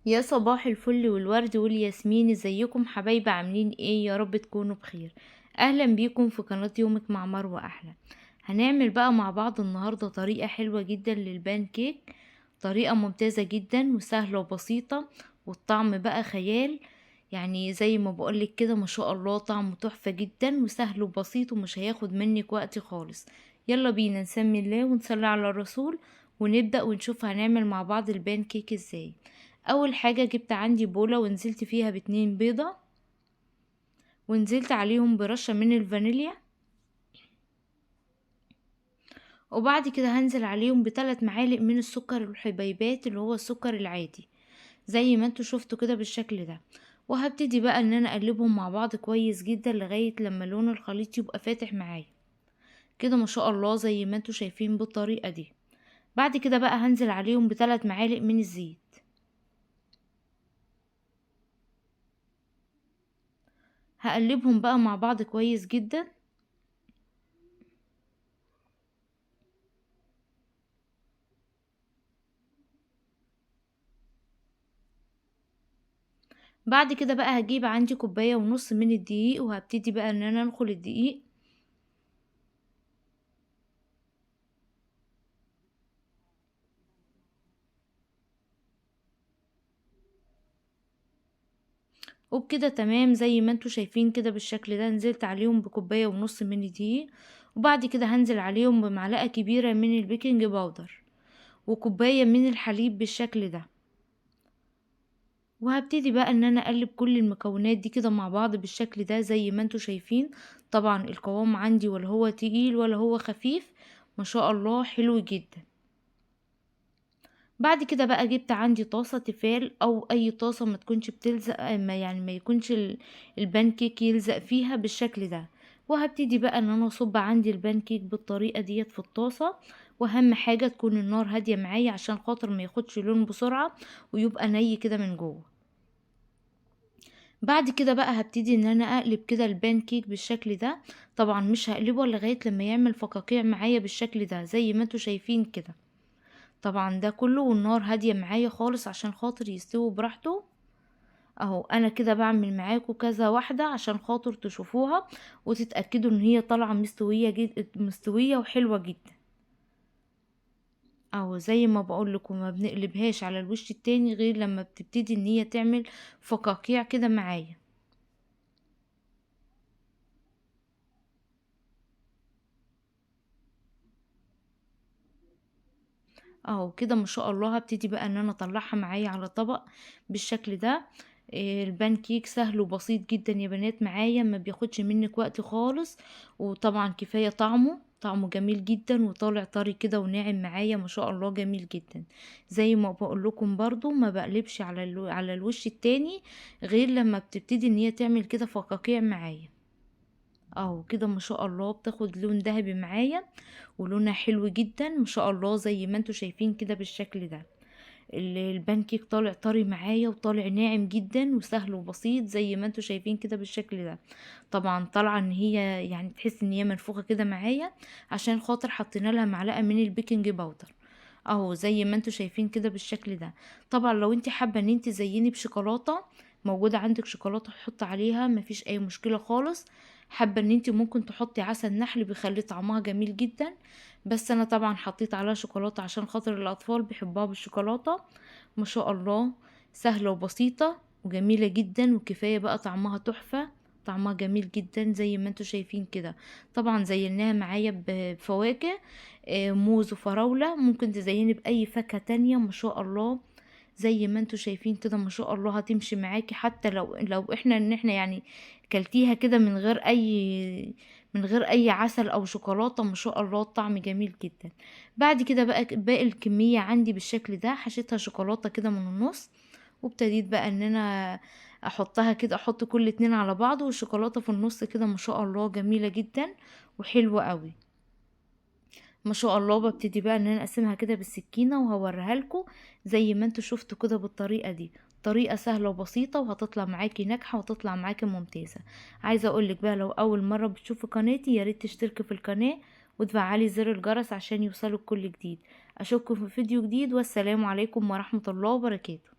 يا صباح الفل والورد والياسمين، ازيكم حبايبي؟ عاملين ايه؟ يا رب تكونوا بخير. اهلا بيكم في قناة يومك مع مروة احلى. هنعمل بقى مع بعض النهاردة طريقة حلوة جدا للبان كيك. طريقة ممتازة جدا وسهلة وبسيطة، والطعم بقى خيال. يعني زي ما بقولك كده، ما شاء الله طعمه تحفة جدا وسهل وبسيط ومش هياخد منك وقت خالص. يلا بينا نسمي الله ونصلي على الرسول ونبدأ ونشوف هنعمل مع بعض البان كيك ازاي. اول حاجة جبت عندي بولة ونزلت فيها ب2 بيضة، ونزلت عليهم برشة من الفانيليا، وبعد كده هنزل عليهم ب3 معالق من السكر الحبيبات اللي هو السكر العادي، زي ما انتوا شفتوا كده بالشكل ده. وهبتدي بقى ان انا اقلبهم مع بعض كويس جدا لغاية لما لون الخليط يبقى فاتح معايا كده، ما شاء الله زي ما انتوا شايفين بالطريقة دي. بعد كده بقى هنزل عليهم ب3 معالق من الزيت، هقلبهم بقى مع بعض كويس جدا. بعد كده بقى هجيب عندي 1.5 كوباية من الدقيق، وهبتدي بقى ان انا انخل الدقيق. وبكده تمام زي ما انتوا شايفين كده بالشكل ده، نزلت عليهم ب1.5 كوباية من الدقيق. وبعد كده هنزل عليهم بمعلقة كبيرة من البيكنج باودر، وكوباية من الحليب بالشكل ده. وهبتدي بقى ان انا اقلب كل المكونات دي كده مع بعض بالشكل ده زي ما انتوا شايفين. طبعا القوام عندي ولا هو تقيل ولا هو خفيف، ما شاء الله حلو جدا. بعد كده بقى جبت عندي طاسة تيفال او اي طاسة ما تكونش بتلزق، ما يكونش البان كيك يلزق فيها بالشكل ده. وهبتدي بقى ان انا اصب عندي البان كيك بالطريقة ديت في الطاسة. واهم حاجة تكون النار هادية معايا عشان خاطر ما ياخدش لون بسرعة ويبقى ني كده من جوه. بعد كده بقى هبتدي ان انا اقلب كده البان كيك بالشكل ده. طبعا مش هقلبه لغاية لما يعمل فقاقيع معايا بالشكل ده زي ما انتوا شايفين كده. طبعا ده كله والنار هادية معايا خالص عشان خاطر يستوي براحته. اهو انا كده بعمل معاكم كذا واحدة عشان خاطر تشوفوها وتتأكدوا ان هي طالعة مستوية وحلوة جدا. اهو زي ما بقول لكم، ما بنقلبهاش على الوش التاني غير لما بتبتدي ان هي تعمل فقاقيع كده معايا. اهو كده ما شاء الله. هبتدي بقى ان انا اطلعها معايا على طبق بالشكل ده. البان كيك سهل وبسيط جدا يا بنات معايا، ما بياخدش منك وقت خالص. وطبعا كفاية طعمه جميل جدا وطالع طري كده وناعم معايا، ما شاء الله جميل جدا. زي ما بقول لكم برضو، ما بقلبش على الوش التاني غير لما بتبتدي ان هي تعمل كده فقاقيع معايا. اهو كده ما شاء الله بتاخد لون ذهبي معايا ولونها حلو جدا ما شاء الله زي ما انتوا شايفين كده بالشكل ده. البانكيك طالع طري معايا وطالع ناعم جدا وسهل وبسيط زي ما انتوا شايفين كده بالشكل ده. طبعا طالعه ان هي يعني تحس ان هي منفوخه كده معايا عشان خاطر حطينا لها معلقه من البيكنج باودر. اهو زي ما انتوا شايفين كده بالشكل ده. طبعا لو انت حابه ان انت تزيني بشوكولاته، موجوده عندك شوكولاته تحط عليها مفيش اي مشكله خالص. حابه ان انت ممكن تحطي عسل نحل بيخلي طعمها جميل جدا، بس انا طبعا حطيت عليها شوكولاته عشان خاطر الاطفال بيحبوها بالشوكولاته. ما شاء الله سهله وبسيطه وجميله جدا، وكفايه بقى طعمها تحفه. طعمها جميل جدا زي ما انتوا شايفين كده. طبعا زيناها معايا بفواكه، موز وفراولة. ممكن تزيني بأي فاكهة تانية ما شاء الله. زي ما انتوا شايفين كده ما شاء الله هتمشي معاكي، حتى لو احنا يعني كلتيها كده من غير اي عسل او شوكولاتة، ما شاء الله الطعم جميل جدا. بعد كده بقى باقي الكمية عندي بالشكل ده حشيتها شوكولاتة كده من النص. وابتديت بقى ان انا احطها كده، احط كل اتنين على بعض والشوكولاتة في النص كده، ما شاء الله جميلة جدا وحلوة قوي. ما شاء الله ببتدي بقى ان انا اقسمها كده بالسكينة وهوريها لكم زي ما انتوا شفتوا كده بالطريقة دي. طريقة سهلة وبسيطة وهتطلع معاكي ناجحة وهتطلع معاكي ممتازة. عايزة اقولك بقى، لو اول مرة بتشوفي قناتي ياريت تشتركي في القناة وتفعلي زر الجرس عشان يوصلك كل جديد. اشوفكم في فيديو جديد، والسلام عليكم ورحمة الله وبركاته.